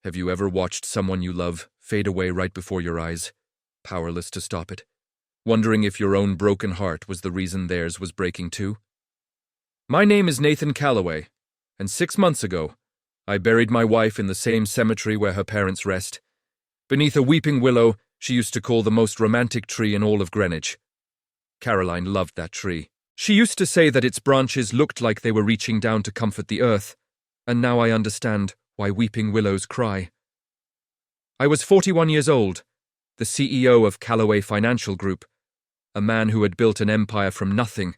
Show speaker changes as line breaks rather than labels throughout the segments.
Have you ever watched someone you love fade away right before your eyes, powerless to stop it, wondering if your own broken heart was the reason theirs was breaking too? My name is Nathan Calloway, and 6 months ago, I buried my wife in the same cemetery where her parents rest, beneath a weeping willow she used to call the most romantic tree in all of Greenwich. Caroline loved that tree. She used to say that its branches looked like they were reaching down to comfort the earth, and now I understand why weeping willows cry. I was 41 years old, the CEO of Calloway Financial Group, a man who had built an empire from nothing,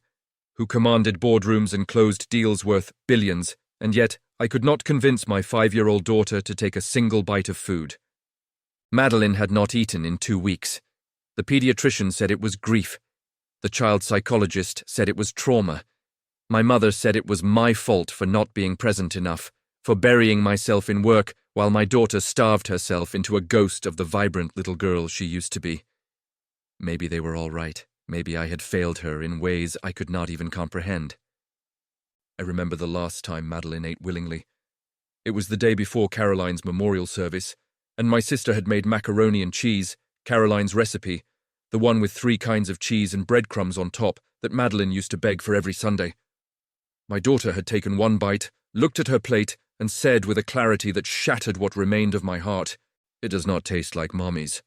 who commanded boardrooms and closed deals worth billions, and yet I could not convince my 5-year-old daughter to take a single bite of food. Madeline had not eaten in 2 weeks. The pediatrician said it was grief. The child psychologist said it was trauma. My mother said it was my fault for not being present enough, for burying myself in work while my daughter starved herself into a ghost of the vibrant little girl she used to be. Maybe they were all right. Maybe I had failed her in ways I could not even comprehend. I remember the last time Madeline ate willingly. It was the day before Caroline's memorial service, and my sister had made macaroni and cheese, Caroline's recipe, the one with 3 kinds of cheese and breadcrumbs on top that Madeline used to beg for every Sunday. My daughter had taken 1 bite, looked at her plate, and said with a clarity that shattered what remained of my heart, "It does not taste like Mommy's."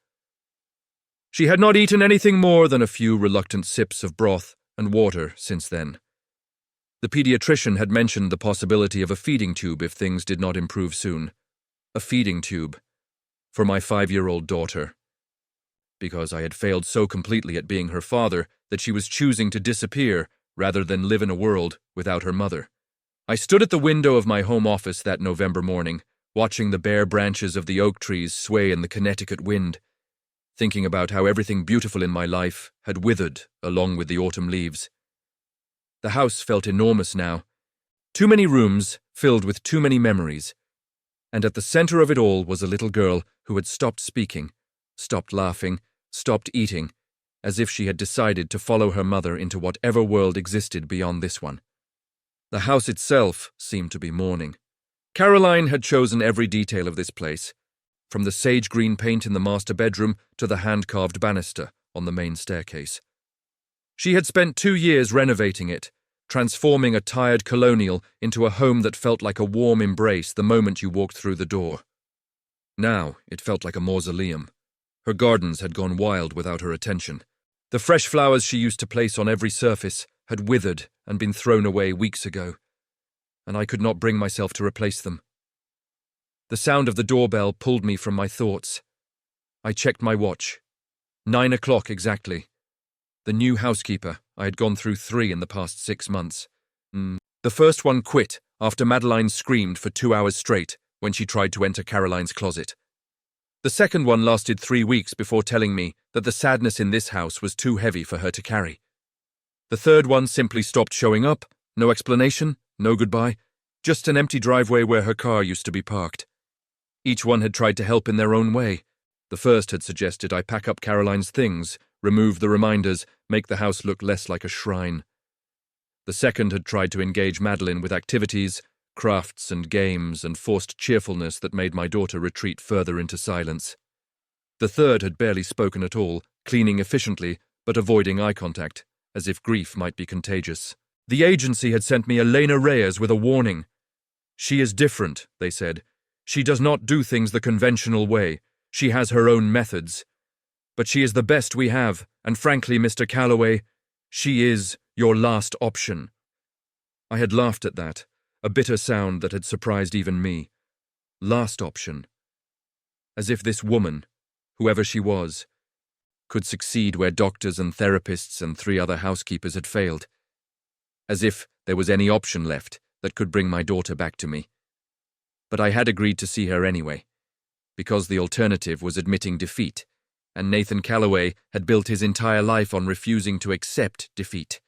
She had not eaten anything more than a few reluctant sips of broth and water since then. The pediatrician had mentioned the possibility of a feeding tube if things did not improve soon. A feeding tube. For my 5-year-old daughter. Because I had failed so completely at being her father that she was choosing to disappear rather than live in a world without her mother. I stood at the window of my home office that November morning, watching the bare branches of the oak trees sway in the Connecticut wind, thinking about how everything beautiful in my life had withered along with the autumn leaves. The house felt enormous now. Too many rooms filled with too many memories. And at the center of it all was a little girl who had stopped speaking, stopped laughing, stopped eating, as if she had decided to follow her mother into whatever world existed beyond this one. The house itself seemed to be mourning. Caroline had chosen every detail of this place, from the sage green paint in the master bedroom to the hand-carved banister on the main staircase. She had spent 2 years renovating it, transforming a tired colonial into a home that felt like a warm embrace the moment you walked through the door. Now it felt like a mausoleum. Her gardens had gone wild without her attention. The fresh flowers she used to place on every surface had withered and been thrown away weeks ago, and I could not bring myself to replace them. The sound of the doorbell pulled me from my thoughts. I checked my watch. 9 o'clock exactly. The new housekeeper. I had gone through 3 in the past 6 months. The first one quit after Madeline screamed for 2 hours straight when she tried to enter Caroline's closet. The second one lasted 3 weeks before telling me that the sadness in this house was too heavy for her to carry. The third one simply stopped showing up, no explanation, no goodbye, just an empty driveway where her car used to be parked. Each one had tried to help in their own way. The first had suggested I pack up Caroline's things, remove the reminders, make the house look less like a shrine. The second had tried to engage Madeline with activities, crafts and games and forced cheerfulness that made my daughter retreat further into silence. The third had barely spoken at all, cleaning efficiently but avoiding eye contact, as if grief might be contagious. The agency had sent me Elena Reyes with a warning. "She is different," they said. "She does not do things the conventional way. She has her own methods. But she is the best we have, and frankly, Mr. Calloway, she is your last option." I had laughed at that, a bitter sound that had surprised even me. Last option. As if this woman, whoever she was, could succeed where doctors and therapists and 3 other housekeepers had failed. As if there was any option left that could bring my daughter back to me. But I had agreed to see her anyway, because the alternative was admitting defeat, and Nathan Calloway had built his entire life on refusing to accept defeat.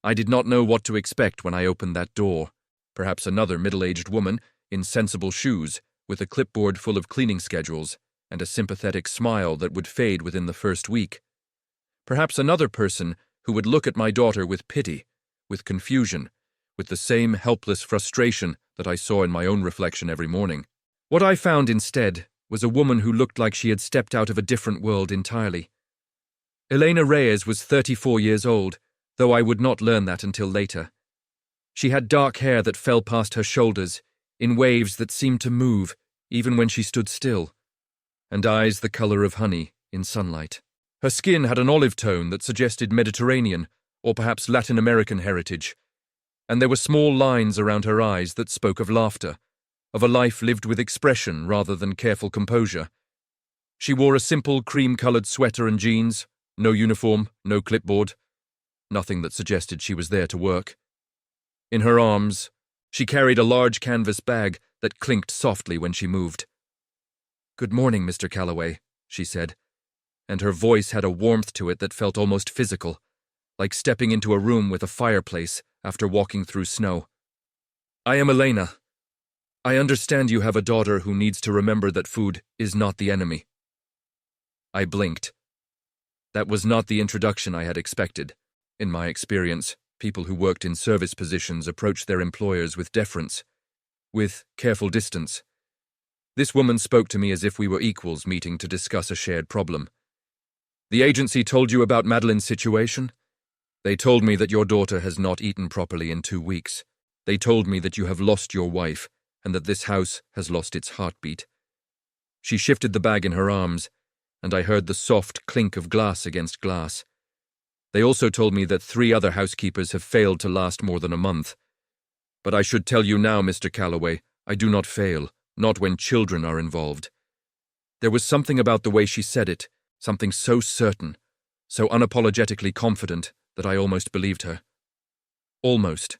I did not know what to expect when I opened that door. Perhaps another middle-aged woman in sensible shoes, with a clipboard full of cleaning schedules, and a sympathetic smile that would fade within the first week. Perhaps another person who would look at my daughter with pity, with confusion, with the same helpless frustration that I saw in my own reflection every morning. What I found instead was a woman who looked like she had stepped out of a different world entirely. Elena Reyes was 34 years old, though I would not learn that until later. She had dark hair that fell past her shoulders, in waves that seemed to move, even when she stood still, and eyes the color of honey in sunlight. Her skin had an olive tone that suggested Mediterranean, or perhaps Latin American heritage, and there were small lines around her eyes that spoke of laughter, of a life lived with expression rather than careful composure. She wore a simple cream-colored sweater and jeans, no uniform, no clipboard, nothing that suggested she was there to work. In her arms, she carried a large canvas bag that clinked softly when she moved. "Good morning, Mr. Calloway," she said, and her voice had a warmth to it that felt almost physical, like stepping into a room with a fireplace after walking through snow. "I am Elena. I understand you have a daughter who needs to remember that food is not the enemy." I blinked. That was not the introduction I had expected. In my experience, people who worked in service positions approached their employers with deference, with careful distance. This woman spoke to me as if we were equals meeting to discuss a shared problem. "The agency told you about Madeline's situation? They told me that your daughter has not eaten properly in 2 weeks. They told me that you have lost your wife and that this house has lost its heartbeat." She shifted the bag in her arms, and I heard the soft clink of glass against glass. They also told me that 3 other housekeepers have failed to last more than a month. But I should tell you now, Mr. Calloway, I do not fail, not when children are involved. There was something about the way she said it, something so certain, so unapologetically confident that I almost believed her. Almost.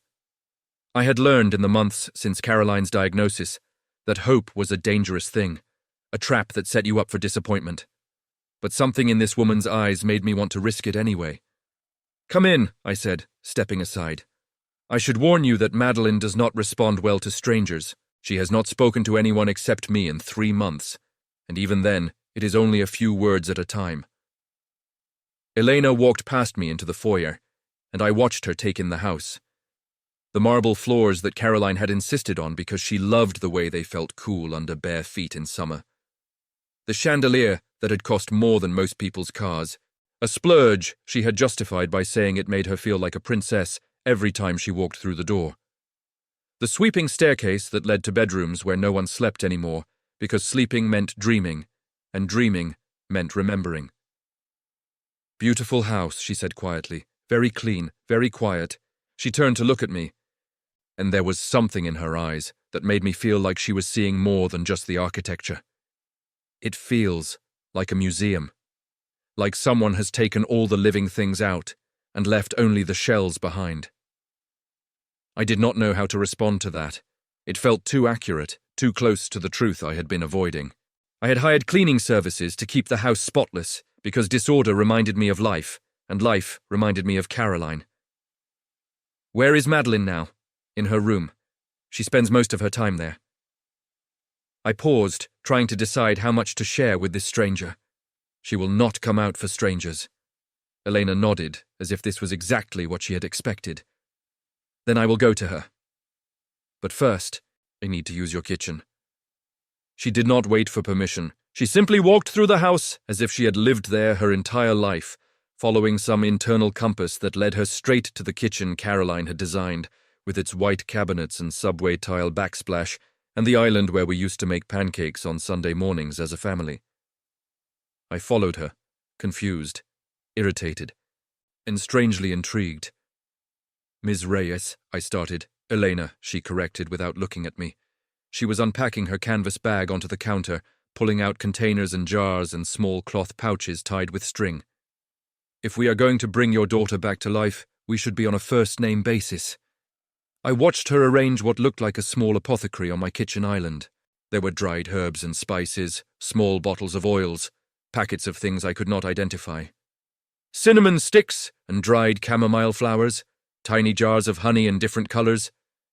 I had learned in the months since Caroline's diagnosis that hope was a dangerous thing, a trap that set you up for disappointment. But something in this woman's eyes made me want to risk it anyway. "Come in," I said, stepping aside. "I should warn you that Madeline does not respond well to strangers. She has not spoken to anyone except me in 3 months, and even then, it is only a few words at a time." Elena walked past me into the foyer, and I watched her take in the house. The marble floors that Caroline had insisted on because she loved the way they felt cool under bare feet in summer. The chandelier that had cost more than most people's cars, a splurge she had justified by saying it made her feel like a princess every time she walked through the door. The sweeping staircase that led to bedrooms where no one slept anymore because sleeping meant dreaming, and dreaming meant remembering. "Beautiful house," she said quietly. "Very clean, very quiet." She turned to look at me, and there was something in her eyes that made me feel like she was seeing more than just the architecture. It feels like a museum, like someone has taken all the living things out and left only the shells behind. I did not know how to respond to that. It felt too accurate, too close to the truth I had been avoiding. I had hired cleaning services to keep the house spotless because disorder reminded me of life, and life reminded me of Caroline. "Where is Madeline now?" "In her room. She spends most of her time there." I paused, trying to decide how much to share with this stranger. She will not come out for strangers. Elena nodded, as if this was exactly what she had expected. "Then I will go to her. But first, I need to use your kitchen." She did not wait for permission. She simply walked through the house as if she had lived there her entire life, following some internal compass that led her straight to the kitchen Caroline had designed, with its white cabinets and subway tile backsplash, and the island where we used to make pancakes on Sunday mornings as a family. I followed her, confused, irritated, and strangely intrigued. "Ms. Reyes," I started. "Elena," she corrected without looking at me. She was unpacking her canvas bag onto the counter, pulling out containers and jars and small cloth pouches tied with string. "If we are going to bring your daughter back to life, we should be on a first-name basis." I watched her arrange what looked like a small apothecary on my kitchen island. There were dried herbs and spices, small bottles of oils, packets of things I could not identify. Cinnamon sticks and dried chamomile flowers, tiny jars of honey in different colors,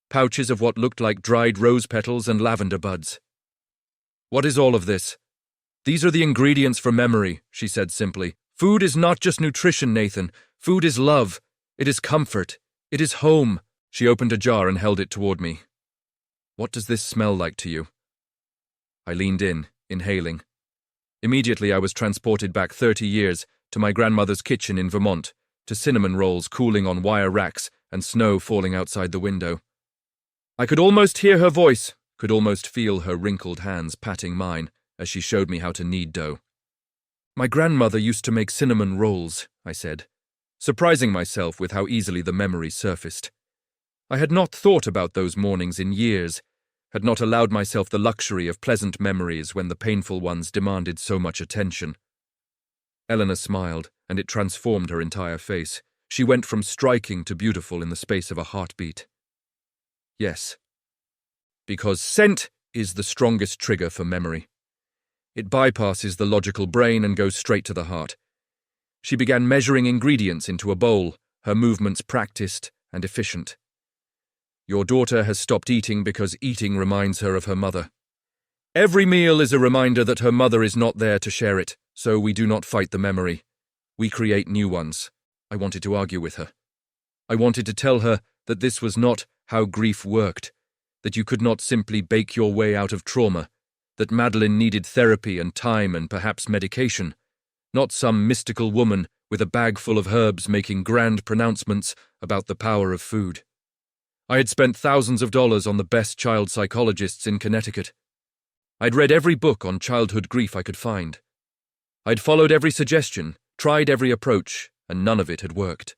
pouches of what looked like dried rose petals and lavender buds. "What is all of this?" "These are the ingredients for memory," she said simply. "Food is not just nutrition, Nathan. Food is love. It is comfort. It is home." She opened a jar and held it toward me. "What does this smell like to you?" I leaned in, inhaling. Immediately I was transported back 30 years to my grandmother's kitchen in Vermont, to cinnamon rolls cooling on wire racks and snow falling outside the window. I could almost hear her voice, could almost feel her wrinkled hands patting mine as she showed me how to knead dough. "My grandmother used to make cinnamon rolls," I said, surprising myself with how easily the memory surfaced. I had not thought about those mornings in years, had not allowed myself the luxury of pleasant memories when the painful ones demanded so much attention. Elena smiled, and it transformed her entire face. She went from striking to beautiful in the space of a heartbeat. "Yes. Because scent is the strongest trigger for memory. It bypasses the logical brain and goes straight to the heart." She began measuring ingredients into a bowl, her movements practiced and efficient. "Your daughter has stopped eating because eating reminds her of her mother. Every meal is a reminder that her mother is not there to share it, so we do not fight the memory. We create new ones." I wanted to argue with her. I wanted to tell her that this was not how grief worked, that you could not simply bake your way out of trauma, that Madeline needed therapy and time and perhaps medication, not some mystical woman with a bag full of herbs making grand pronouncements about the power of food. I had spent thousands of dollars on the best child psychologists in Connecticut. I'd read every book on childhood grief I could find. I'd followed every suggestion, tried every approach, and none of it had worked.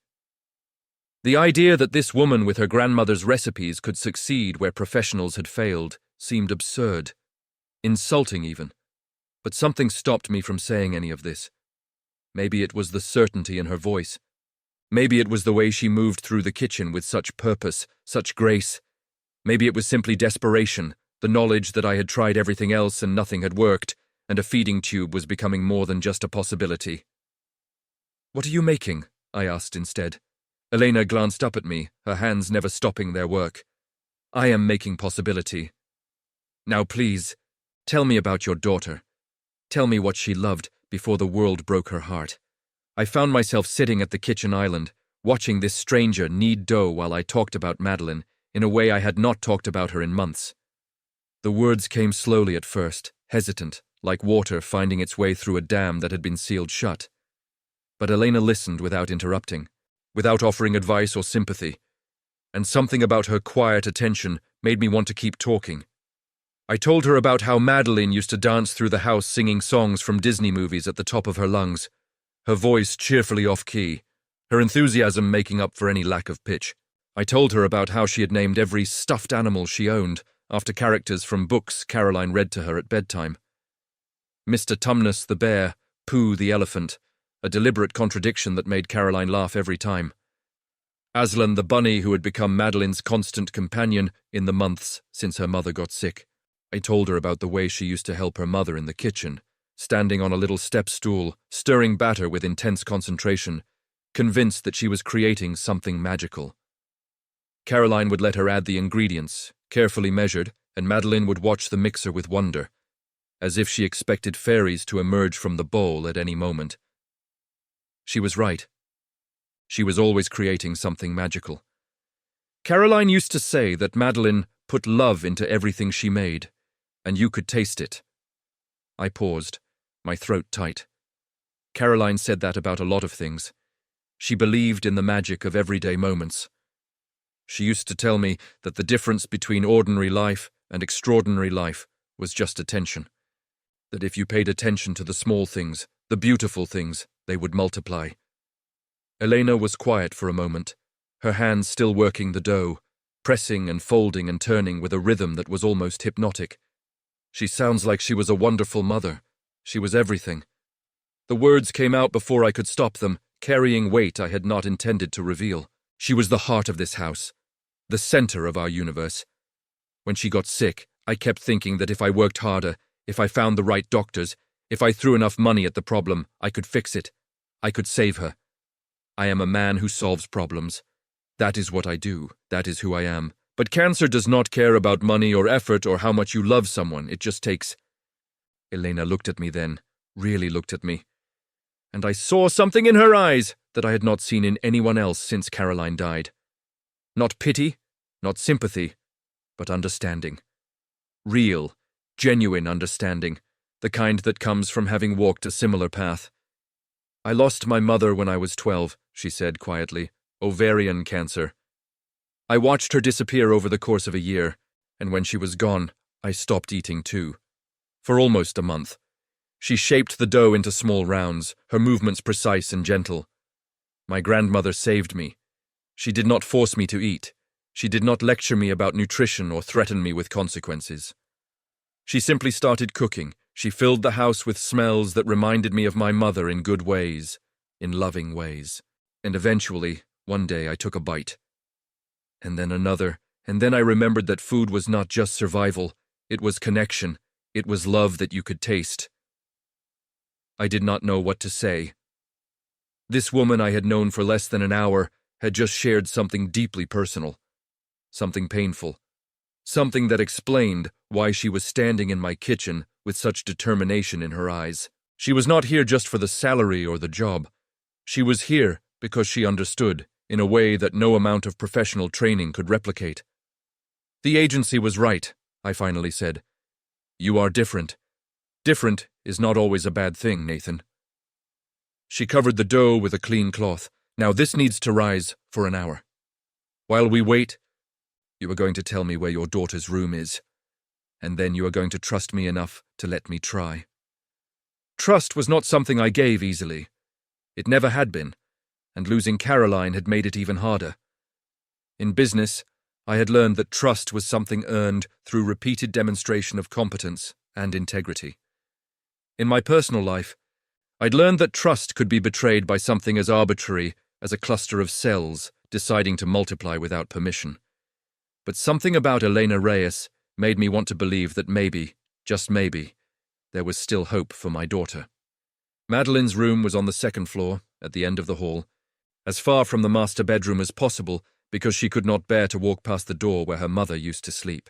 The idea that this woman with her grandmother's recipes could succeed where professionals had failed seemed absurd, insulting even, but something stopped me from saying any of this. Maybe it was the certainty in her voice. Maybe it was the way she moved through the kitchen with such purpose, such grace. Maybe it was simply desperation, the knowledge that I had tried everything else and nothing had worked, and a feeding tube was becoming more than just a possibility. "What are you making?" I asked instead. Elena glanced up at me, her hands never stopping their work. "I am making possibility. Now please, tell me about your daughter. Tell me what she loved before the world broke her heart." I found myself sitting at the kitchen island, watching this stranger knead dough while I talked about Madeline in a way I had not talked about her in months. The words came slowly at first, hesitant, like water finding its way through a dam that had been sealed shut. But Elena listened without interrupting, without offering advice or sympathy, and something about her quiet attention made me want to keep talking. I told her about how Madeline used to dance through the house singing songs from Disney movies at the top of her lungs, her voice cheerfully off-key, her enthusiasm making up for any lack of pitch. I told her about how she had named every stuffed animal she owned after characters from books Caroline read to her at bedtime. Mr. Tumnus the bear, Pooh the elephant, a deliberate contradiction that made Caroline laugh every time. Aslan the bunny, who had become Madeline's constant companion in the months since her mother got sick. I told her about the way she used to help her mother in the kitchen, standing on a little step stool, stirring batter with intense concentration, convinced that she was creating something magical. Caroline would let her add the ingredients, carefully measured, and Madeline would watch the mixer with wonder, as if she expected fairies to emerge from the bowl at any moment. She was right. She was always creating something magical. Caroline used to say that Madeline put love into everything she made, and you could taste it. I paused, my throat tight. Caroline said that about a lot of things. She believed in the magic of everyday moments. She used to tell me that the difference between ordinary life and extraordinary life was just attention. That if you paid attention to the small things, the beautiful things, they would multiply. Elena was quiet for a moment, her hands still working the dough, pressing and folding and turning with a rhythm that was almost hypnotic. "She sounds like she was a wonderful mother. She was everything." The words came out before I could stop them, carrying weight I had not intended to reveal. She was the heart of this house, the center of our universe. When she got sick, I kept thinking that if I worked harder, if I found the right doctors, if I threw enough money at the problem, I could fix it. I could save her. I am a man who solves problems. That is what I do. That is who I am. But cancer does not care about money or effort or how much you love someone. It just takes... Elena looked at me then, really looked at me. And I saw something in her eyes that I had not seen in anyone else since Caroline died. Not pity, not sympathy, but understanding. Real, genuine understanding, the kind that comes from having walked a similar path. "I lost my mother when I was 12, she said quietly. "Ovarian cancer. I watched her disappear over the course of a year, and when she was gone, I stopped eating too. For almost a month. She shaped the dough into small rounds, her movements precise and gentle. My grandmother saved me. She did not force me to eat. She did not lecture me about nutrition or threaten me with consequences. She simply started cooking. She filled the house with smells that reminded me of my mother in good ways, in loving ways. And eventually, one day I took a bite. And then another, and then I remembered that food was not just survival, it was connection, it was love that you could taste. I did not know what to say. This woman I had known for less than an hour had just shared something deeply personal, something painful, something that explained why she was standing in my kitchen with such determination in her eyes. She was not here just for the salary or the job. She was here because she understood, in a way that no amount of professional training could replicate. "The agency was right," I finally said. "You are different. Different is not always a bad thing, Nathan." She covered the dough with a clean cloth. "Now this needs to rise for an hour. While we wait, you are going to tell me where your daughter's room is, and then you are going to trust me enough to let me try." Trust was not something I gave easily. It never had been, and losing Caroline had made it even harder. In business, I had learned that trust was something earned through repeated demonstration of competence and integrity. In my personal life, I'd learned that trust could be betrayed by something as arbitrary as a cluster of cells deciding to multiply without permission. But something about Elena Reyes made me want to believe that maybe, just maybe, there was still hope for my daughter. Madeline's room was on the second floor, at the end of the hall, as far from the master bedroom as possible because she could not bear to walk past the door where her mother used to sleep.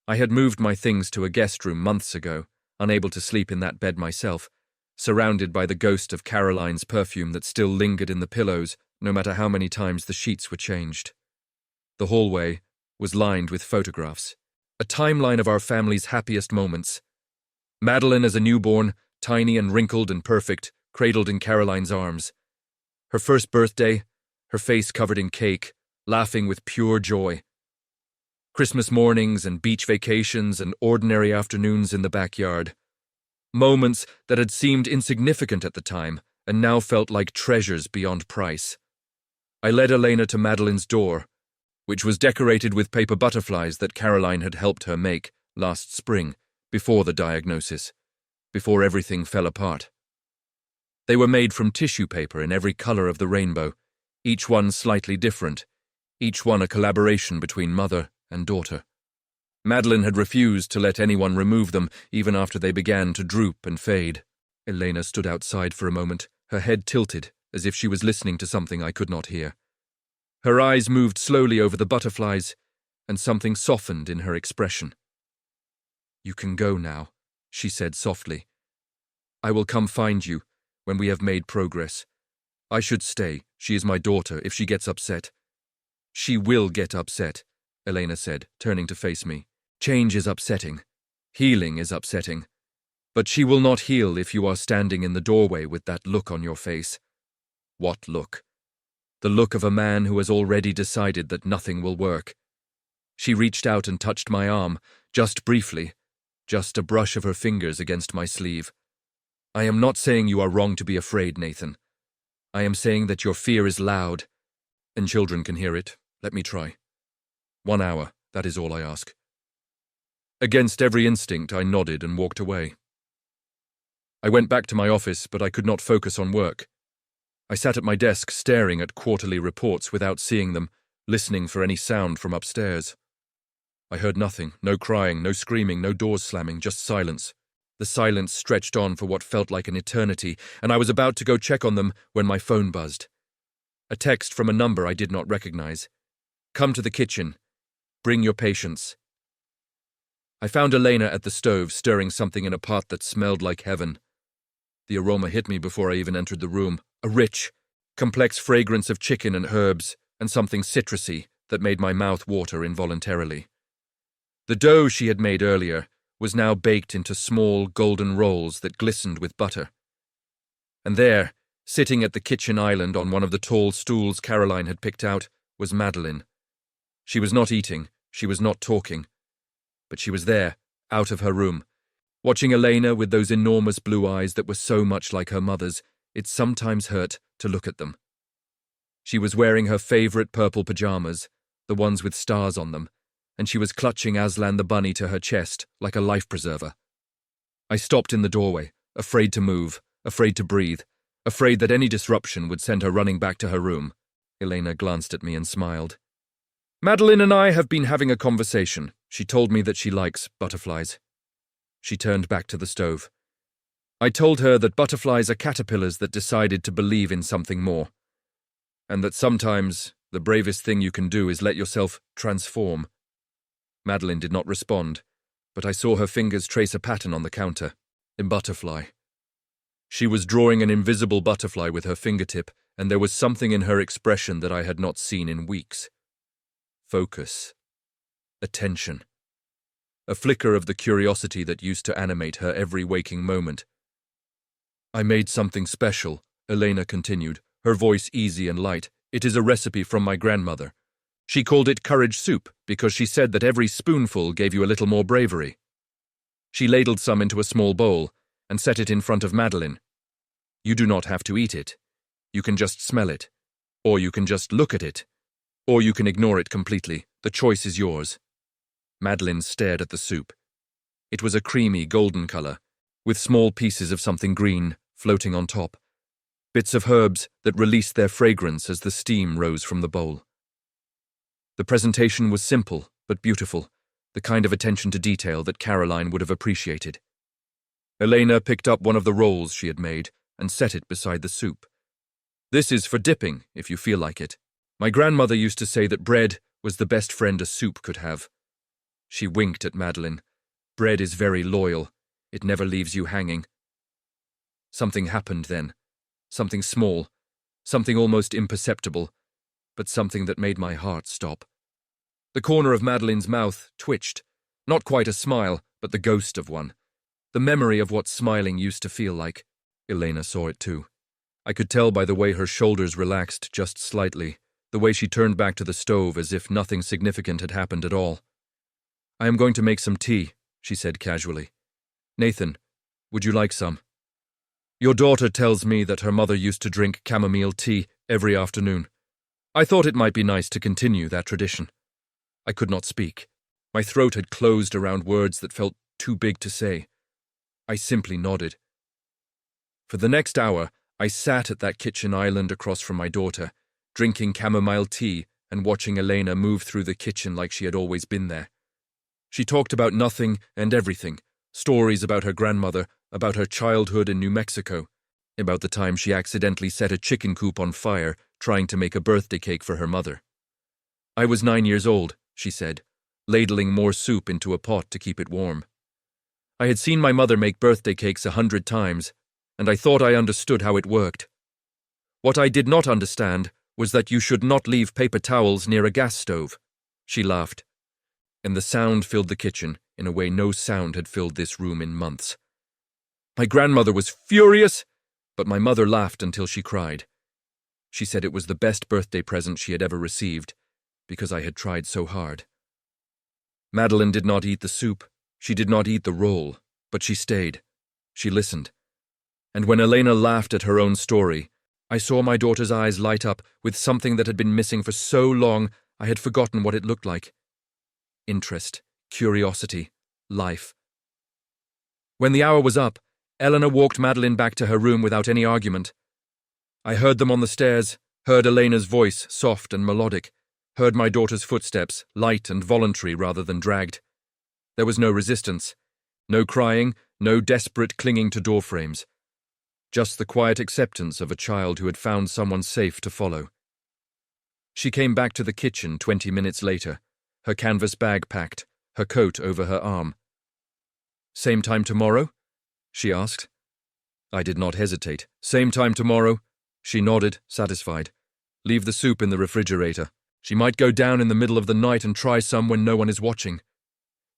I had moved my things to a guest room months ago, unable to sleep in that bed myself, surrounded by the ghost of Caroline's perfume that still lingered in the pillows no matter how many times the sheets were changed. The hallway was lined with photographs, a timeline of our family's happiest moments. Madeline as a newborn, tiny and wrinkled and perfect, cradled in Caroline's arms. Her first birthday, her face covered in cake, laughing with pure joy. Christmas mornings and beach vacations and ordinary afternoons in the backyard. Moments that had seemed insignificant at the time and now felt like treasures beyond price. I led Elena to Madeline's door, which was decorated with paper butterflies that Caroline had helped her make last spring, before the diagnosis, before everything fell apart. They were made from tissue paper in every color of the rainbow, each one slightly different, each one a collaboration between mother and daughter. Madeline had refused to let anyone remove them, even after they began to droop and fade. Elena stood outside for a moment, her head tilted, as if she was listening to something I could not hear. Her eyes moved slowly over the butterflies, and something softened in her expression. "You can go now," she said softly. "I will come find you when we have made progress. I should stay. She is my daughter if she gets upset." "She will get upset," Elena said, turning to face me. "Change is upsetting. Healing is upsetting. But she will not heal if you are standing in the doorway with that look on your face." "What look?" "The look of a man who has already decided that nothing will work." She reached out and touched my arm, just briefly, just a brush of her fingers against my sleeve. "I am not saying you are wrong to be afraid, Nathan. I am saying that your fear is loud, and children can hear it. Let me try. 1 hour, that is all I ask." Against every instinct, I nodded and walked away. I went back to my office, but I could not focus on work. I sat at my desk staring at quarterly reports without seeing them, listening for any sound from upstairs. I heard nothing, no crying, no screaming, no doors slamming, just silence. The silence stretched on for what felt like an eternity, and I was about to go check on them when my phone buzzed. A text from a number I did not recognize. "Come to the kitchen. Bring your patients." I found Elena at the stove stirring something in a pot that smelled like heaven. The aroma hit me before I even entered the room, a rich, complex fragrance of chicken and herbs, and something citrusy that made my mouth water involuntarily. The dough she had made earlier was now baked into small golden rolls that glistened with butter. And there, sitting at the kitchen island on one of the tall stools Caroline had picked out, was Madeline. She was not eating, she was not talking, but she was there, out of her room. Watching Elena with those enormous blue eyes that were so much like her mother's, it sometimes hurt to look at them. She was wearing her favorite purple pajamas, the ones with stars on them, and she was clutching Aslan the bunny to her chest like a life preserver. I stopped in the doorway, afraid to move, afraid to breathe, afraid that any disruption would send her running back to her room. Elena glanced at me and smiled. Madeline and I have been having a conversation. She told me that she likes butterflies. She turned back to the stove. I told her that butterflies are caterpillars that decided to believe in something more, and that sometimes the bravest thing you can do is let yourself transform. Madeline did not respond, but I saw her fingers trace a pattern on the counter. A butterfly. She was drawing an invisible butterfly with her fingertip, and there was something in her expression that I had not seen in weeks. Focus. Attention. A flicker of the curiosity that used to animate her every waking moment. I made something special, Elena continued, her voice easy and light. It is a recipe from my grandmother. She called it courage soup because she said that every spoonful gave you a little more bravery. She ladled some into a small bowl and set it in front of Madeline. You do not have to eat it. You can just smell it. Or you can just look at it. Or you can ignore it completely. The choice is yours. Madeline stared at the soup. It was a creamy golden color, with small pieces of something green floating on top. Bits of herbs that released their fragrance as the steam rose from the bowl. The presentation was simple but beautiful, the kind of attention to detail that Caroline would have appreciated. Elena picked up one of the rolls she had made and set it beside the soup. This is for dipping, if you feel like it. My grandmother used to say that bread was the best friend a soup could have. She winked at Madeline. Bread is very loyal. It never leaves you hanging. Something happened then. Something small. Something almost imperceptible. But something that made my heart stop. The corner of Madeline's mouth twitched. Not quite a smile, but the ghost of one. The memory of what smiling used to feel like. Elena saw it too. I could tell by the way her shoulders relaxed just slightly, the way she turned back to the stove as if nothing significant had happened at all. I am going to make some tea, she said casually. Nathan, would you like some? Your daughter tells me that her mother used to drink chamomile tea every afternoon. I thought it might be nice to continue that tradition. I could not speak. My throat had closed around words that felt too big to say. I simply nodded. For the next hour, I sat at that kitchen island across from my daughter, drinking chamomile tea and watching Elena move through the kitchen like she had always been there. She talked about nothing and everything, stories about her grandmother, about her childhood in New Mexico, about the time she accidentally set a chicken coop on fire trying to make a birthday cake for her mother. I was 9 years old, she said, ladling more soup into a pot to keep it warm. I had seen my mother make birthday cakes 100 times, and I thought I understood how it worked. What I did not understand was that you should not leave paper towels near a gas stove. She laughed, and the sound filled the kitchen in a way no sound had filled this room in months. My grandmother was furious, but my mother laughed until she cried. She said it was the best birthday present she had ever received, because I had tried so hard. Madeline did not eat the soup. She did not eat the roll, but she stayed. She listened. And when Elena laughed at her own story, I saw my daughter's eyes light up with something that had been missing for so long I had forgotten what it looked like. Interest, curiosity, life. When the hour was up, Elena walked Madeline back to her room without any argument. I heard them on the stairs, heard Elena's voice, soft and melodic, heard my daughter's footsteps, light and voluntary rather than dragged. There was no resistance, no crying, no desperate clinging to door frames. Just the quiet acceptance of a child who had found someone safe to follow. She came back to the kitchen 20 minutes later, her canvas bag packed, her coat over her arm. Same time tomorrow? She asked. I did not hesitate. Same time tomorrow? She nodded, satisfied. Leave the soup in the refrigerator. She might go down in the middle of the night and try some when no one is watching.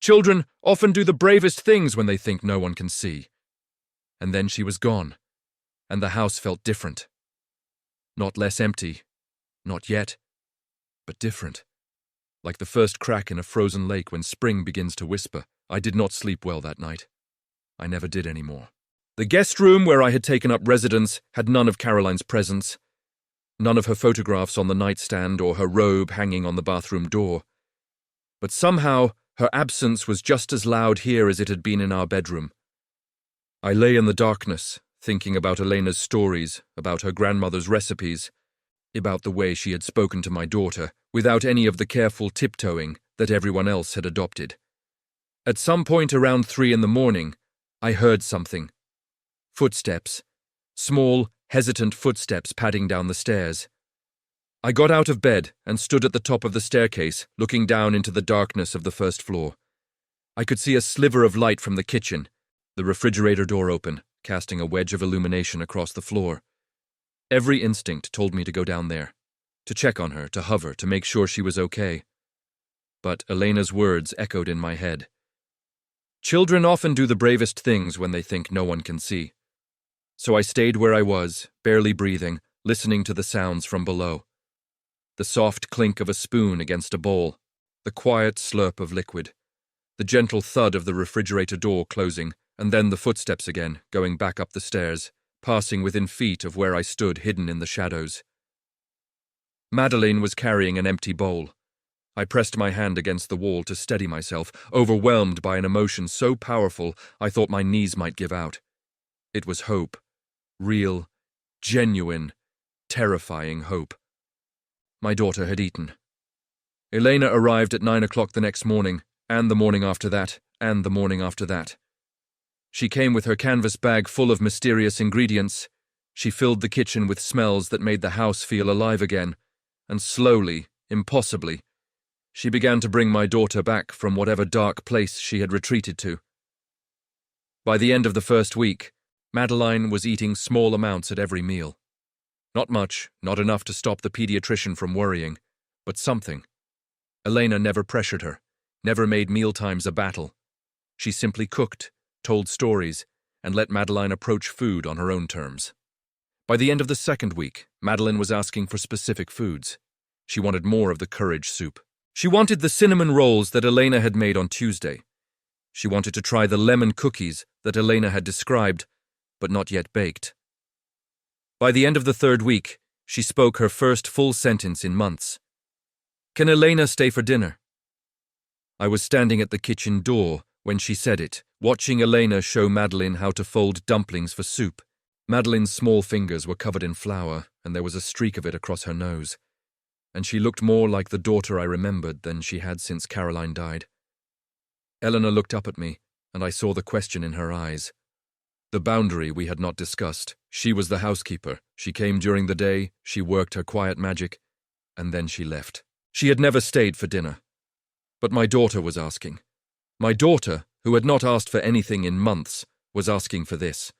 Children often do the bravest things when they think no one can see. And then she was gone, and the house felt different. Not less empty, not yet, but different. Like the first crack in a frozen lake when spring begins to whisper. I did not sleep well that night. I never did anymore. The guest room where I had taken up residence had none of Caroline's presence, none of her photographs on the nightstand or her robe hanging on the bathroom door. But somehow, her absence was just as loud here as it had been in our bedroom. I lay in the darkness, thinking about Elena's stories, about her grandmother's recipes, about the way she had spoken to my daughter, without any of the careful tiptoeing that everyone else had adopted. At some point around 3 a.m, I heard something. Footsteps. Small, hesitant footsteps padding down the stairs. I got out of bed and stood at the top of the staircase, looking down into the darkness of the first floor. I could see a sliver of light from the kitchen, the refrigerator door open, casting a wedge of illumination across the floor. Every instinct told me to go down there, to check on her, to hover, to make sure she was okay. But Elena's words echoed in my head. Children often do the bravest things when they think no one can see. So I stayed where I was, barely breathing, listening to the sounds from below. The soft clink of a spoon against a bowl, the quiet slurp of liquid, the gentle thud of the refrigerator door closing, and then the footsteps again, going back up the stairs, passing within feet of where I stood hidden in the shadows. Madeline was carrying an empty bowl. I pressed my hand against the wall to steady myself, overwhelmed by an emotion so powerful I thought my knees might give out. It was hope. Real, genuine, terrifying hope. My daughter had eaten. Elena arrived at 9 o'clock the next morning, and the morning after that, and the morning after that. She came with her canvas bag full of mysterious ingredients. She filled the kitchen with smells that made the house feel alive again, and slowly, impossibly, she began to bring my daughter back from whatever dark place she had retreated to. By the end of the first week, Madeline was eating small amounts at every meal. Not much, not enough to stop the pediatrician from worrying, but something. Elena never pressured her, never made mealtimes a battle. She simply cooked, told stories, and let Madeline approach food on her own terms. By the end of the second week, Madeline was asking for specific foods. She wanted more of the courage soup. She wanted the cinnamon rolls that Elena had made on Tuesday. She wanted to try the lemon cookies that Elena had described, but not yet baked. By the end of the third week, she spoke her first full sentence in months. "Can Elena stay for dinner?" I was standing at the kitchen door when she said it, watching Elena show Madeline how to fold dumplings for soup. Madeline's small fingers were covered in flour, and there was a streak of it across her nose. And she looked more like the daughter I remembered than she had since Caroline died. Eleanor looked up at me, and I saw the question in her eyes. The boundary we had not discussed. She was the housekeeper. She came during the day, she worked her quiet magic, and then she left. She had never stayed for dinner. But my daughter was asking. My daughter, who had not asked for anything in months, was asking for this.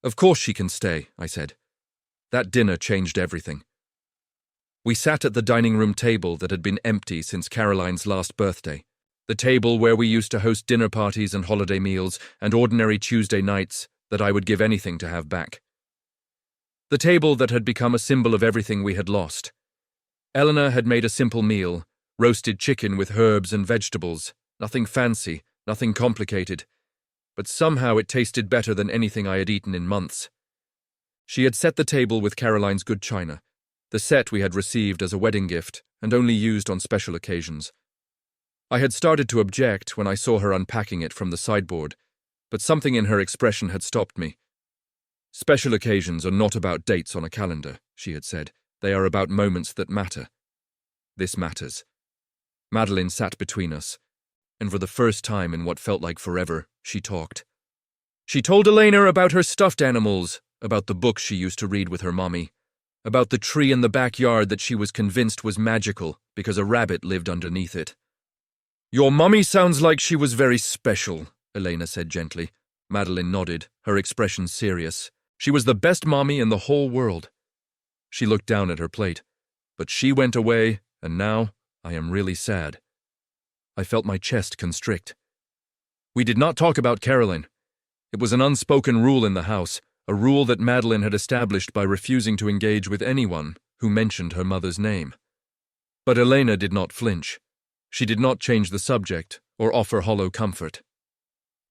"Of course she can stay," I said. That dinner changed everything. We sat at the dining room table that had been empty since Caroline's last birthday. The table where we used to host dinner parties and holiday meals and ordinary Tuesday nights that I would give anything to have back. The table that had become a symbol of everything we had lost. Eleanor had made a simple meal, roasted chicken with herbs and vegetables, nothing fancy, nothing complicated, but somehow it tasted better than anything I had eaten in months. She had set the table with Caroline's good china, the set we had received as a wedding gift and only used on special occasions. I had started to object when I saw her unpacking it from the sideboard, but something in her expression had stopped me. "Special occasions are not about dates on a calendar," she had said. "They are about moments that matter. This matters." Madeline sat between us, and for the first time in what felt like forever, she talked. She told Elena about her stuffed animals, about the books she used to read with her mommy, about the tree in the backyard that she was convinced was magical because a rabbit lived underneath it. "Your mummy sounds like she was very special," Elena said gently. Madeline nodded, her expression serious. "She was the best mommy in the whole world." She looked down at her plate. "But she went away, and now I am really sad." I felt my chest constrict. We did not talk about Caroline. It was an unspoken rule in the house, a rule that Madeline had established by refusing to engage with anyone who mentioned her mother's name. But Elena did not flinch. She did not change the subject or offer hollow comfort.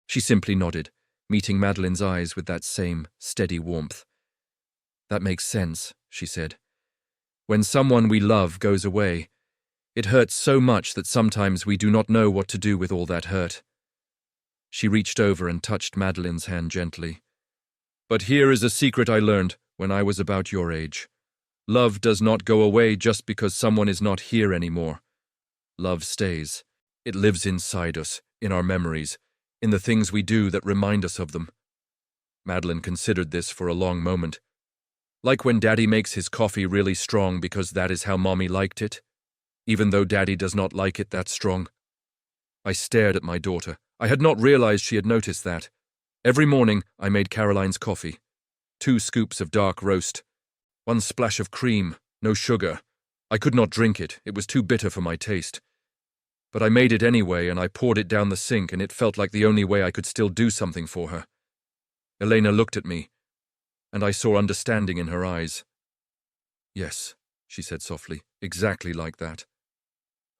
She simply nodded, meeting Madeline's eyes with that same steady warmth. "That makes sense," she said. "When someone we love goes away, it hurts so much that sometimes we do not know what to do with all that hurt." She reached over and touched Madeline's hand gently. "But here is a secret I learned when I was about your age. Love does not go away just because someone is not here anymore. Love stays. It lives inside us, in our memories, in the things we do that remind us of them." Madeline considered this for a long moment. "Like when Daddy makes his coffee really strong because that is how Mommy liked it, even though Daddy does not like it that strong." I stared at my daughter. I had not realized she had noticed that. Every morning, I made Caroline's coffee. 2 scoops of dark roast. 1 splash of cream, no sugar. I could not drink it. It was too bitter for my taste. But I made it anyway, and I poured it down the sink, and it felt like the only way I could still do something for her. Elena looked at me, and I saw understanding in her eyes. "Yes," she said softly, "exactly like that."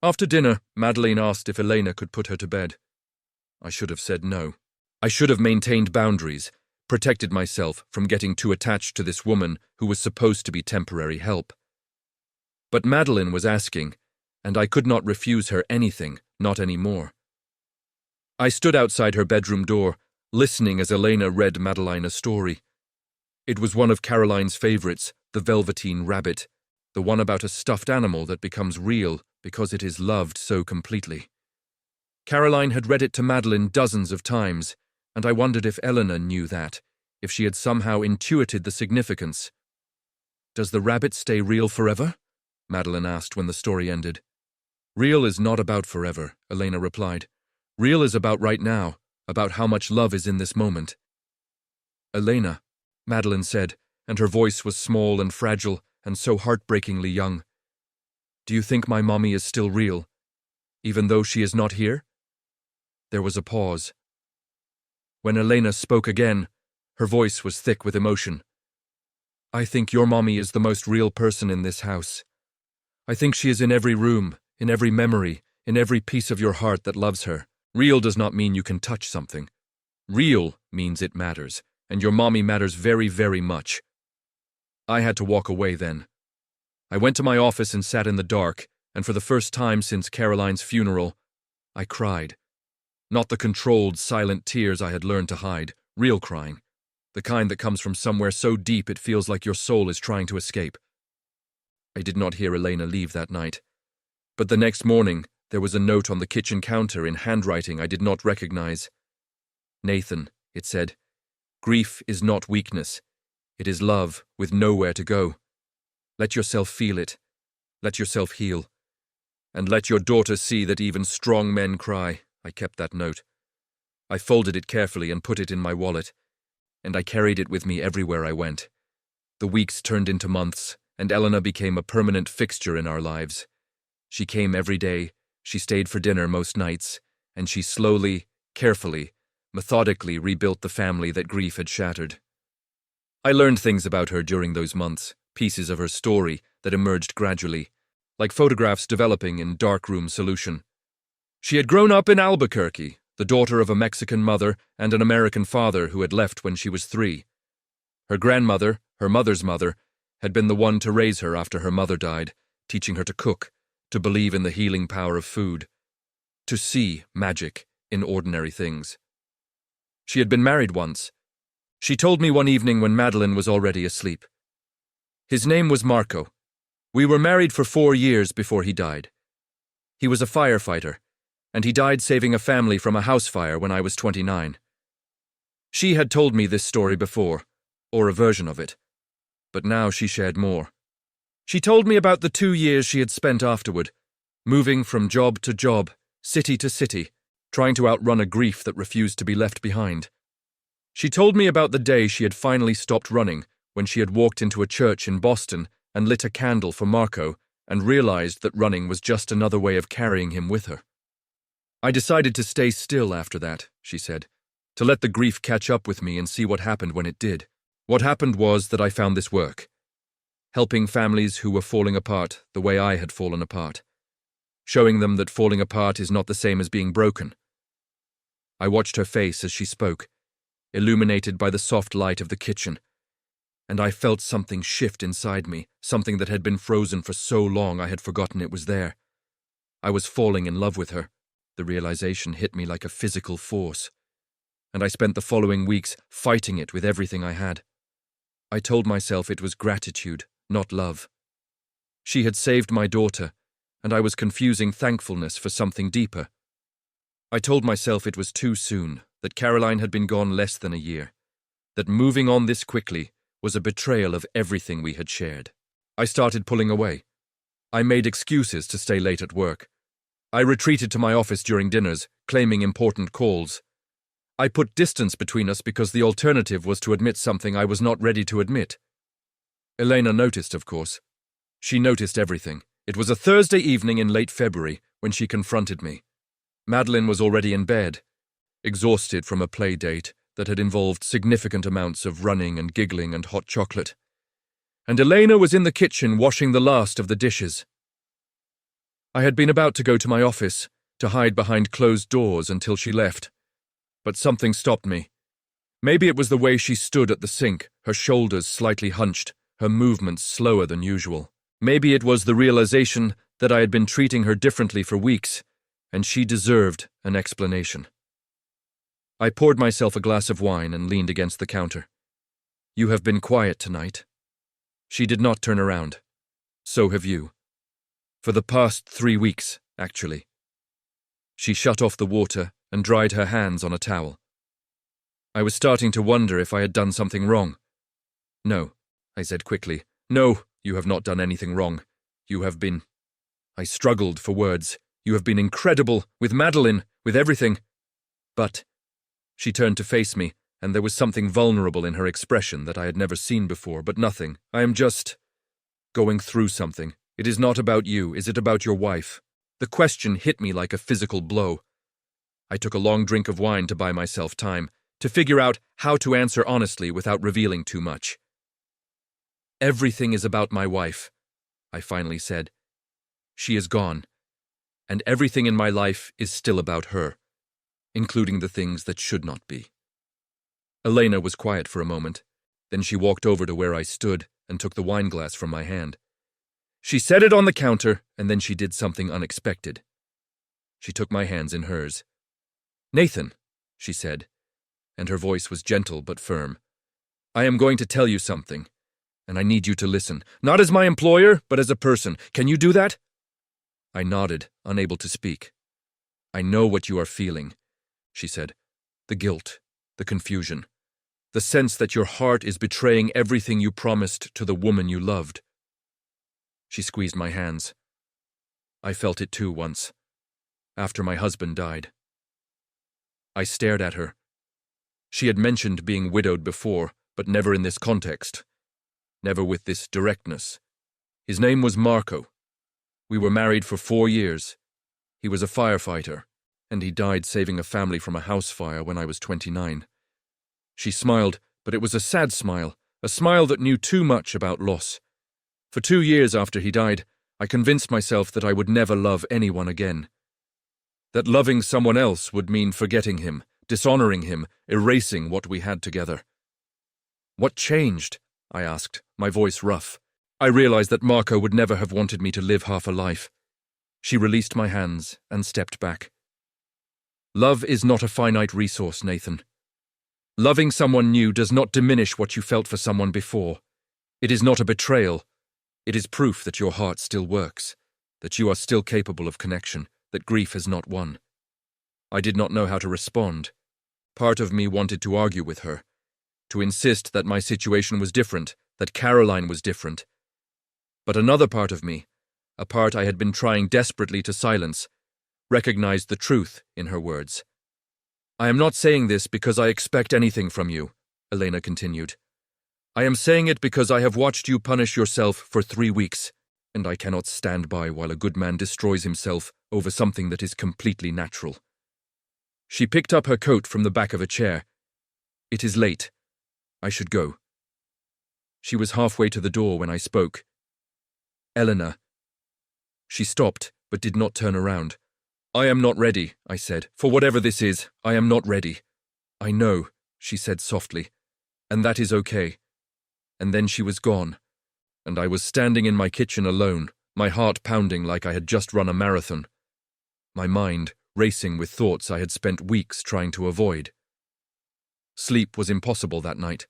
After dinner, Madeline asked if Elena could put her to bed. I should have said no. I should have maintained boundaries, protected myself from getting too attached to this woman who was supposed to be temporary help. But Madeline was asking, and I could not refuse her anything, not anymore. I stood outside her bedroom door, listening as Elena read Madeline a story. It was one of Caroline's favorites, The Velveteen Rabbit, the one about a stuffed animal that becomes real because it is loved so completely. Caroline had read it to Madeline dozens of times, and I wondered if Elena knew that, if she had somehow intuited the significance. "Does the rabbit stay real forever?" Madeline asked when the story ended. "Real is not about forever," Elena replied. "Real is about right now, about how much love is in this moment." "Elena," Madeline said, and her voice was small and fragile and so heartbreakingly young. "Do you think my mommy is still real, even though she is not here?" There was a pause. When Elena spoke again, her voice was thick with emotion. "I think your mommy is the most real person in this house. I think she is in every room, in every memory, in every piece of your heart that loves her. Real does not mean you can touch something. Real means it matters, and your mommy matters very, very much." I had to walk away then. I went to my office and sat in the dark, and for the first time since Caroline's funeral, I cried. Not the controlled, silent tears I had learned to hide, real crying, the kind that comes from somewhere so deep it feels like your soul is trying to escape. I did not hear Elena leave that night. But the next morning, there was a note on the kitchen counter in handwriting I did not recognize. "Nathan," it said, "grief is not weakness. It is love with nowhere to go. Let yourself feel it. Let yourself heal. And let your daughter see that even strong men cry." I kept that note. I folded it carefully and put it in my wallet, and I carried it with me everywhere I went. The weeks turned into months, and Elena became a permanent fixture in our lives. She came every day, she stayed for dinner most nights, and she slowly, carefully, methodically rebuilt the family that grief had shattered. I learned things about her during those months, pieces of her story that emerged gradually, like photographs developing in darkroom solution. She had grown up in Albuquerque, the daughter of a Mexican mother and an American father who had left when she was 3. Her grandmother, her mother's mother, had been the one to raise her after her mother died, teaching her to cook, to believe in the healing power of food, to see magic in ordinary things. She had been married once. She told me one evening when Madeline was already asleep. His name was Marco. We were married for 4 years before he died. He was a firefighter, and he died saving a family from a house fire when I was 29. She had told me this story before, or a version of it, but now she shared more. She told me about the 2 years she had spent afterward, moving from job to job, city to city, trying to outrun a grief that refused to be left behind. She told me about the day she had finally stopped running when she had walked into a church in Boston and lit a candle for Marco and realized that running was just another way of carrying him with her. I decided to stay still after that, she said, to let the grief catch up with me and see what happened when it did. What happened was that I found this work, helping families who were falling apart the way I had fallen apart, showing them that falling apart is not the same as being broken. I watched her face as she spoke, illuminated by the soft light of the kitchen, and I felt something shift inside me, something that had been frozen for so long I had forgotten it was there. I was falling in love with her. The realization hit me like a physical force, and I spent the following weeks fighting it with everything I had. I told myself it was gratitude, not love. She had saved my daughter, and I was confusing thankfulness for something deeper. I told myself it was too soon, that Caroline had been gone less than a year, that moving on this quickly was a betrayal of everything we had shared. I started pulling away. I made excuses to stay late at work. I retreated to my office during dinners, claiming important calls. I put distance between us because the alternative was to admit something I was not ready to admit. Elena noticed, of course. She noticed everything. It was a Thursday evening in late February when she confronted me. Madeline was already in bed, exhausted from a play date that had involved significant amounts of running and giggling and hot chocolate. And Elena was in the kitchen washing the last of the dishes. I had been about to go to my office, to hide behind closed doors until she left. But something stopped me. Maybe it was the way she stood at the sink, her shoulders slightly hunched, her movements slower than usual. Maybe it was the realization that I had been treating her differently for weeks, and she deserved an explanation. I poured myself a glass of wine and leaned against the counter. "You have been quiet tonight." She did not turn around. "So have you. For the past 3 weeks, actually." She shut off the water and dried her hands on a towel. I was starting to wonder if I had done something wrong. "No," I said quickly. "No, you have not done anything wrong. You have been..." I struggled for words. "You have been incredible, with Madeline, with everything." But she turned to face me, and there was something vulnerable in her expression that I had never seen before, but nothing. "I am just going through something. It is not about you, is it about your wife?" The question hit me like a physical blow. I took a long drink of wine to buy myself time, to figure out how to answer honestly without revealing too much. "Everything is about my wife," I finally said. "She is gone, and everything in my life is still about her, including the things that should not be." Elena was quiet for a moment. Then she walked over to where I stood and took the wineglass from my hand. She set it on the counter, and then she did something unexpected. She took my hands in hers. "Nathan," she said, and her voice was gentle but firm, "I am going to tell you something, and I need you to listen. Not as my employer, but as a person. Can you do that?" I nodded, unable to speak. "I know what you are feeling," she said. "The guilt, the confusion, the sense that your heart is betraying everything you promised to the woman you loved." She squeezed my hands. "I felt it too once, after my husband died." I stared at her. She had mentioned being widowed before, but never in this context. Never with this directness. His name was Marco. We were married for 4 years. He was a firefighter, and he died saving a family from a house fire when I was 29. She smiled, but it was a sad smile, a smile that knew too much about loss. For 2 years after he died, I convinced myself that I would never love anyone again. That loving someone else would mean forgetting him, dishonoring him, erasing what we had together. "What changed?" I asked, my voice rough. I realized that Marco would never have wanted me to live half a life. She released my hands and stepped back. "Love is not a finite resource, Nathan. Loving someone new does not diminish what you felt for someone before. It is not a betrayal. It is proof that your heart still works, that you are still capable of connection, that grief has not won." I did not know how to respond. Part of me wanted to argue with her, to insist that my situation was different, that Caroline was different. But another part of me, a part I had been trying desperately to silence, recognized the truth in her words. "I am not saying this because I expect anything from you," Elena continued. "I am saying it because I have watched you punish yourself for 3 weeks, and I cannot stand by while a good man destroys himself over something that is completely natural. She picked up her coat from the back of a chair. "It is late. I should go." She was halfway to the door when I spoke. "Elena." She stopped, but did not turn around. "I am not ready," I said. "For whatever this is, I am not ready." "I know," she said softly, "and that is okay." And then she was gone, and I was standing in my kitchen alone, my heart pounding like I had just run a marathon. My mind racing with thoughts I had spent weeks trying to avoid. Sleep was impossible that night.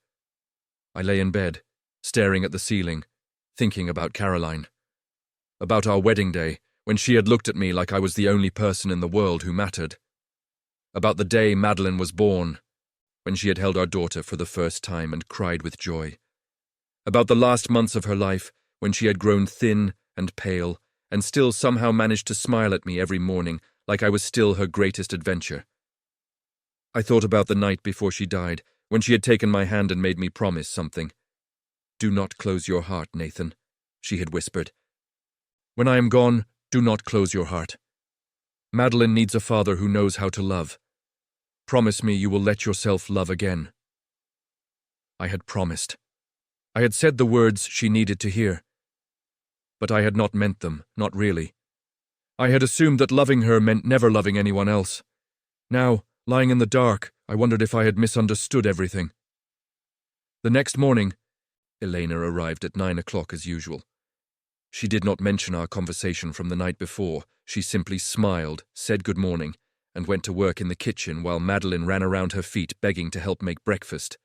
I lay in bed, staring at the ceiling, thinking about Caroline. About our wedding day, when she had looked at me like I was the only person in the world who mattered. About the day Madeline was born, when she had held our daughter for the first time and cried with joy. About the last months of her life, when she had grown thin and pale, and still somehow managed to smile at me every morning like I was still her greatest adventure. I thought about the night before she died, when she had taken my hand and made me promise something. "Do not close your heart, Nathan," she had whispered. "When I am gone, do not close your heart. Madeline needs a father who knows how to love. Promise me you will let yourself love again." I had promised. I had said the words she needed to hear. But I had not meant them, not really. I had assumed that loving her meant never loving anyone else. Now, lying in the dark, I wondered if I had misunderstood everything. The next morning, Elena arrived at 9 o'clock as usual. She did not mention our conversation from the night before. She simply smiled, said good morning, and went to work in the kitchen while Madeline ran around her feet begging to help make breakfast.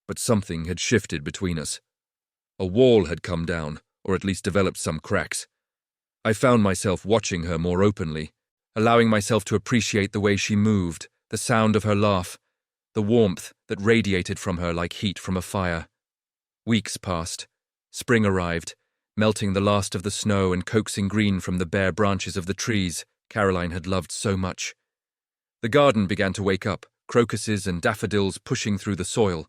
But something had shifted between us. A wall had come down, or at least developed some cracks. I found myself watching her more openly, allowing myself to appreciate the way she moved, the sound of her laugh, the warmth that radiated from her like heat from a fire. Weeks passed. Spring arrived, melting the last of the snow and coaxing green from the bare branches of the trees Caroline had loved so much. The garden began to wake up, crocuses and daffodils pushing through the soil,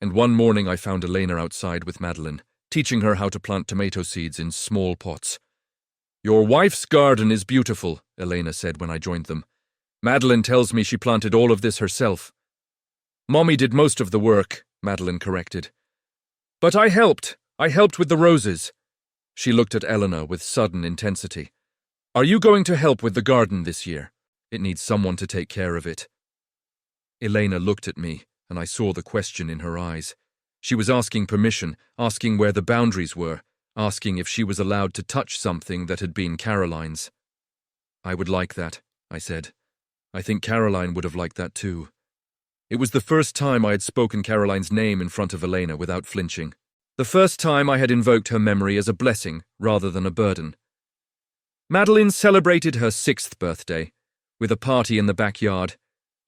and one morning I found Elena outside with Madeline, teaching her how to plant tomato seeds in small pots. "Your wife's garden is beautiful," Elena said when I joined them. "Madeline tells me she planted all of this herself." "Mommy did most of the work," Madeline corrected. "But I helped with the roses." She looked at Elena with sudden intensity. "Are you going to help with the garden this year? It needs someone to take care of it." Elena looked at me, and I saw the question in her eyes. She was asking permission, asking where the boundaries were, asking if she was allowed to touch something that had been Caroline's. "I would like that," I said. "I think Caroline would have liked that too." It was the first time I had spoken Caroline's name in front of Elena without flinching. The first time I had invoked her memory as a blessing rather than a burden. Madeline celebrated her 6th birthday, with a party in the backyard,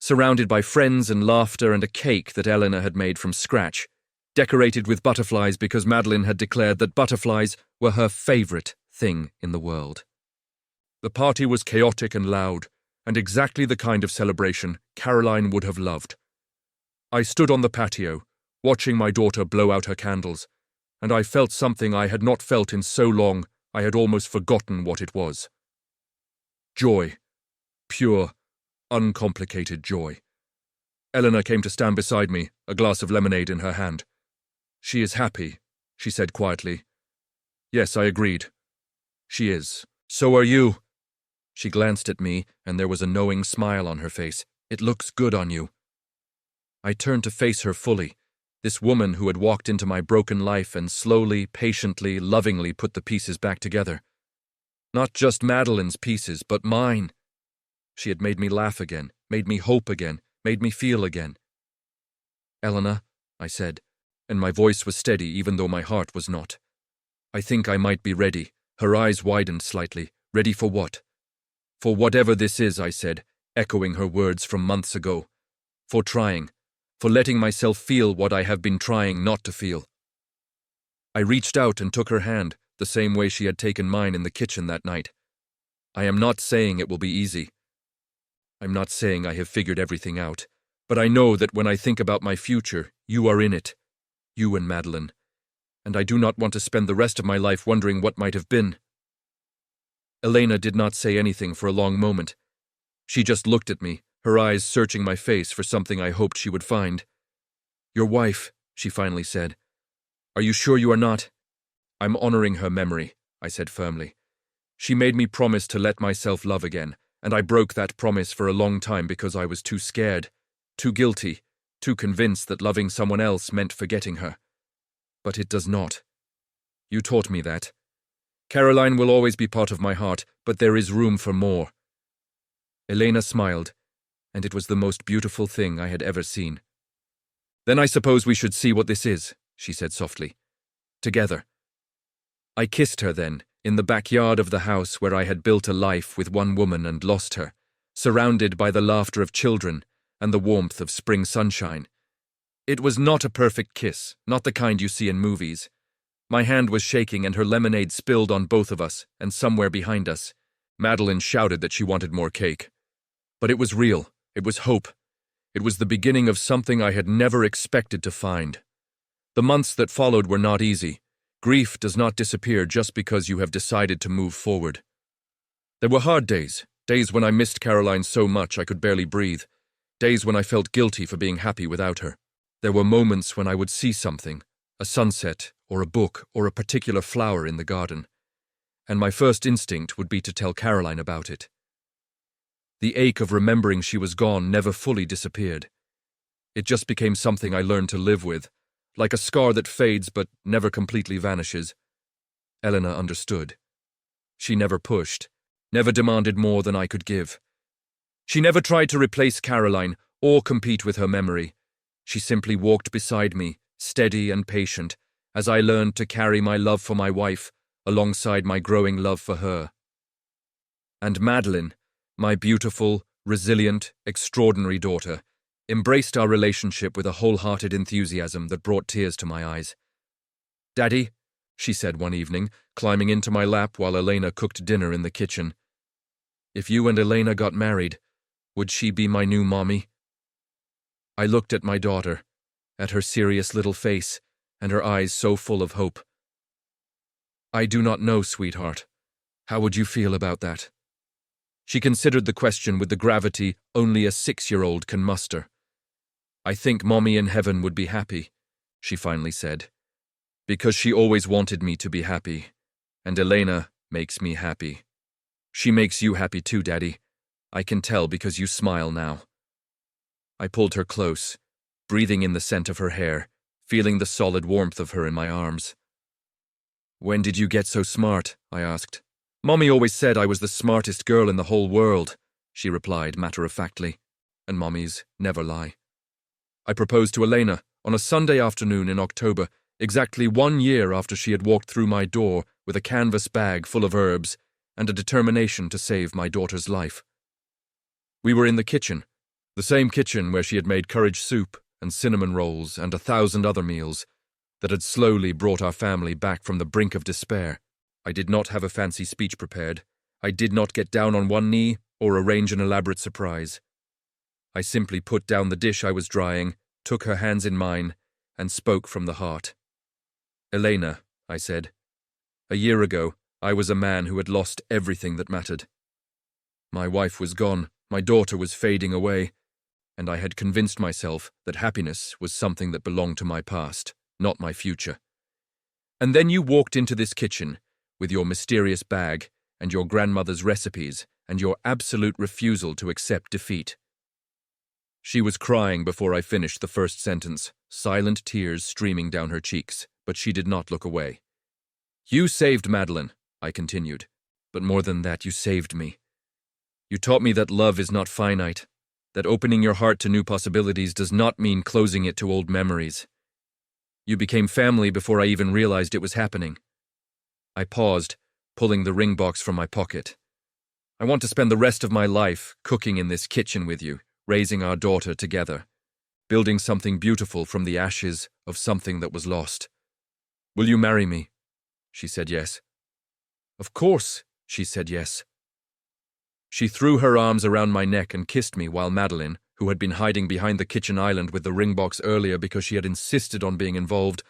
surrounded by friends and laughter and a cake that Elena had made from scratch, decorated with butterflies because Madeline had declared that butterflies were her favorite thing in the world. The party was chaotic and loud, and exactly the kind of celebration Caroline would have loved. I stood on the patio, watching my daughter blow out her candles, and I felt something I had not felt in so long I had almost forgotten what it was. Joy. Pure, uncomplicated joy. Elena came to stand beside me, a glass of lemonade in her hand. "She is happy," she said quietly. Yes, I agreed. "She is. So are you." She glanced at me, and there was a knowing smile on her face. "It looks good on you." I turned to face her fully, this woman who had walked into my broken life and slowly, patiently, lovingly put the pieces back together. Not just Madeline's pieces, but mine. She had made me laugh again, made me hope again, made me feel again. "Elena," I said, and my voice was steady even though my heart was not. "I think I might be ready." Her eyes widened slightly. "Ready for what?" "For whatever this is," I said, echoing her words from months ago. "For trying. For letting myself feel what I have been trying not to feel." I reached out and took her hand, the same way she had taken mine in the kitchen that night. I am not saying it will be easy. I'm not saying I have figured everything out, but I know that when I think about my future, you are in it. You and Madeline. And I do not want to spend the rest of my life wondering what might have been. Elena did not say anything for a long moment. She just looked at me, her eyes searching my face for something I hoped she would find. "Your wife," she finally said. "Are you sure you are not?" "I'm honoring her memory," I said firmly. "She made me promise to let myself love again, and I broke that promise for a long time because I was too scared, too guilty, too convinced that loving someone else meant forgetting her. But it does not. You taught me that. Caroline will always be part of my heart, but there is room for more." Elena smiled, and it was the most beautiful thing I had ever seen. "Then I suppose we should see what this is," she said softly. "Together." I kissed her then, in the backyard of the house where I had built a life with one woman and lost her, surrounded by the laughter of children and the warmth of spring sunshine. It was not a perfect kiss, not the kind you see in movies. My hand was shaking and her lemonade spilled on both of us, and somewhere behind us, Madeline shouted that she wanted more cake. But it was real. It was hope. It was the beginning of something I had never expected to find. The months that followed were not easy. Grief does not disappear just because you have decided to move forward. There were hard days, days when I missed Caroline so much I could barely breathe, days when I felt guilty for being happy without her. There were moments when I would see something, a sunset, or a book, or a particular flower in the garden, and my first instinct would be to tell Caroline about it. The ache of remembering she was gone never fully disappeared. It just became something I learned to live with, like a scar that fades but never completely vanishes. Elena understood. She never pushed, never demanded more than I could give. She never tried to replace Caroline or compete with her memory. She simply walked beside me, steady and patient, as I learned to carry my love for my wife alongside my growing love for her. And Madeline, my beautiful, resilient, extraordinary daughter, embraced our relationship with a wholehearted enthusiasm that brought tears to my eyes. "Daddy," she said one evening, climbing into my lap while Elena cooked dinner in the kitchen, "if you and Elena got married, would she be my new mommy?" I looked at my daughter, at her serious little face, and her eyes so full of hope. "I do not know, sweetheart. How would you feel about that?" She considered the question with the gravity only a 6-year-old can muster. "I think Mommy in heaven would be happy," she finally said, "because she always wanted me to be happy, and Elena makes me happy. She makes you happy too, Daddy. I can tell because you smile now." I pulled her close, breathing in the scent of her hair, feeling the solid warmth of her in my arms. "When did you get so smart?" I asked. "Mommy always said I was the smartest girl in the whole world," she replied matter-of-factly, and mommies never lie. I proposed to Elena on a Sunday afternoon in October, exactly 1 year after she had walked through my door with a canvas bag full of herbs and a determination to save my daughter's life. We were in the kitchen, the same kitchen where she had made courage soup and cinnamon rolls and 1,000 other meals that had slowly brought our family back from the brink of despair. I did not have a fancy speech prepared. I did not get down on one knee or arrange an elaborate surprise. I simply put down the dish I was drying, took her hands in mine, and spoke from the heart. "Elena," I said, "a year ago, I was a man who had lost everything that mattered. My wife was gone, my daughter was fading away, and I had convinced myself that happiness was something that belonged to my past, not my future. And then you walked into this kitchen, with your mysterious bag and your grandmother's recipes and your absolute refusal to accept defeat." She was crying before I finished the first sentence, silent tears streaming down her cheeks, but she did not look away. "You saved Madeline," I continued, "but more than that, you saved me. You taught me that love is not finite, that opening your heart to new possibilities does not mean closing it to old memories. You became family before I even realized it was happening." I paused, pulling the ring box from my pocket. "I want to spend the rest of my life cooking in this kitchen with you, raising our daughter together, building something beautiful from the ashes of something that was lost. Will you marry me?" She said yes. "Of course," she said yes. She threw her arms around my neck and kissed me while Madeline, who had been hiding behind the kitchen island with the ring box earlier because she had insisted on being involved,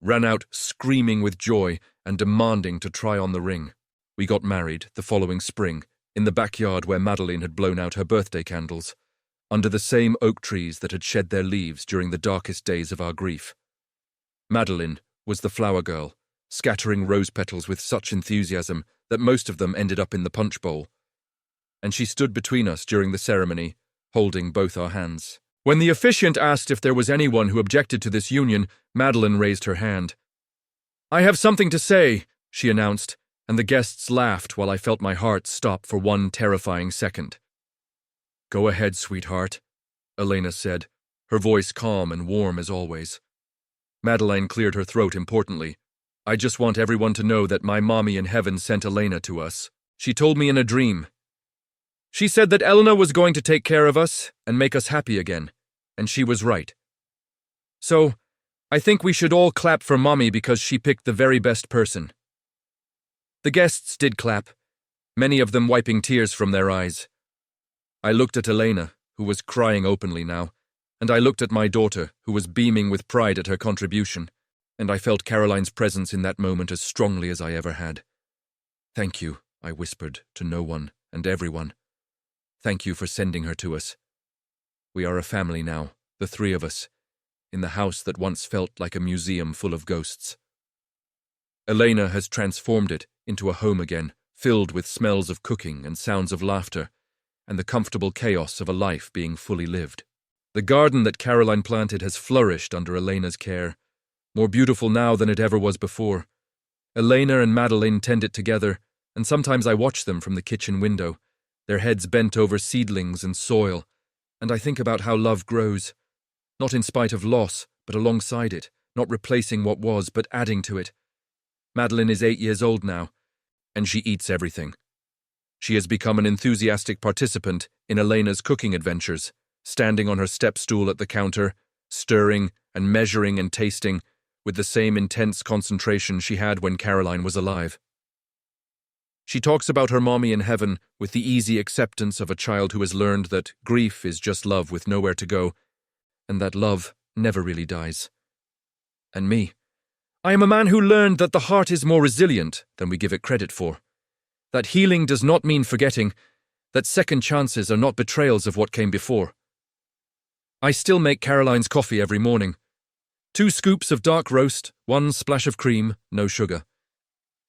ran out screaming with joy and demanding to try on the ring. We got married the following spring, in the backyard where Madeline had blown out her birthday candles. under the same oak trees that had shed their leaves during the darkest days of our grief. Madeline was the flower girl, scattering rose petals with such enthusiasm that most of them ended up in the punch bowl. And she stood between us during the ceremony, holding both our hands. When the officiant asked if there was anyone who objected to this union, Madeline raised her hand. "I have something to say," she announced, and the guests laughed while I felt my heart stop for one terrifying second. "Go ahead, sweetheart," Elena said, her voice calm and warm as always. Madeline cleared her throat importantly. "I just want everyone to know that my mommy in heaven sent Elena to us. She told me in a dream. She said that Elena was going to take care of us and make us happy again, and she was right. So, I think we should all clap for Mommy because she picked the very best person." The guests did clap, many of them wiping tears from their eyes. I looked at Elena, who was crying openly now, and I looked at my daughter, who was beaming with pride at her contribution, and I felt Caroline's presence in that moment as strongly as I ever had. "Thank you," I whispered to no one and everyone. "Thank you for sending her to us. We are a family now, the three of us, in the house that once felt like a museum full of ghosts. Elena has transformed it into a home again, filled with smells of cooking and sounds of laughter, and the comfortable chaos of a life being fully lived. The garden that Caroline planted has flourished under Elena's care, more beautiful now than it ever was before. Elena and Madeline tend it together, and sometimes I watch them from the kitchen window, their heads bent over seedlings and soil, and I think about how love grows, not in spite of loss, but alongside it, not replacing what was, but adding to it. Madeline is 8 years old now, and she eats everything. She has become an enthusiastic participant in Elena's cooking adventures, standing on her step stool at the counter, stirring and measuring and tasting with the same intense concentration she had when Caroline was alive. She talks about her mommy in heaven with the easy acceptance of a child who has learned that grief is just love with nowhere to go, and that love never really dies. And me, I am a man who learned that the heart is more resilient than we give it credit for, that healing does not mean forgetting, that second chances are not betrayals of what came before. I still make Caroline's coffee every morning. 2 scoops of dark roast, 1 splash of cream, no sugar.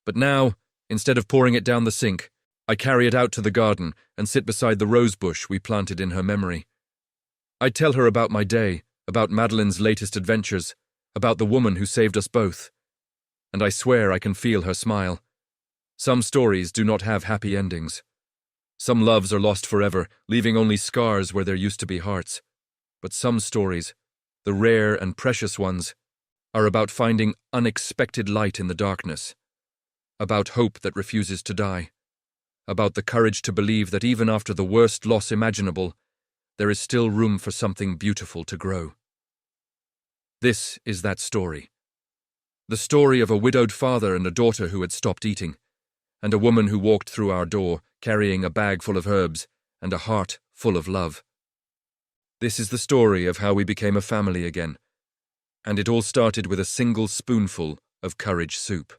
But now, instead of pouring it down the sink, I carry it out to the garden and sit beside the rose bush we planted in her memory. I tell her about my day, about Madeline's latest adventures, about the woman who saved us both. And I swear I can feel her smile. Some stories do not have happy endings. Some loves are lost forever, leaving only scars where there used to be hearts. But some stories, the rare and precious ones, are about finding unexpected light in the darkness, about hope that refuses to die, about the courage to believe that even after the worst loss imaginable, there is still room for something beautiful to grow. This is that story. The story of a widowed father and a daughter who had stopped eating, and a woman who walked through our door carrying a bag full of herbs and a heart full of love. This is the story of how we became a family again, and it all started with a single spoonful of courage soup.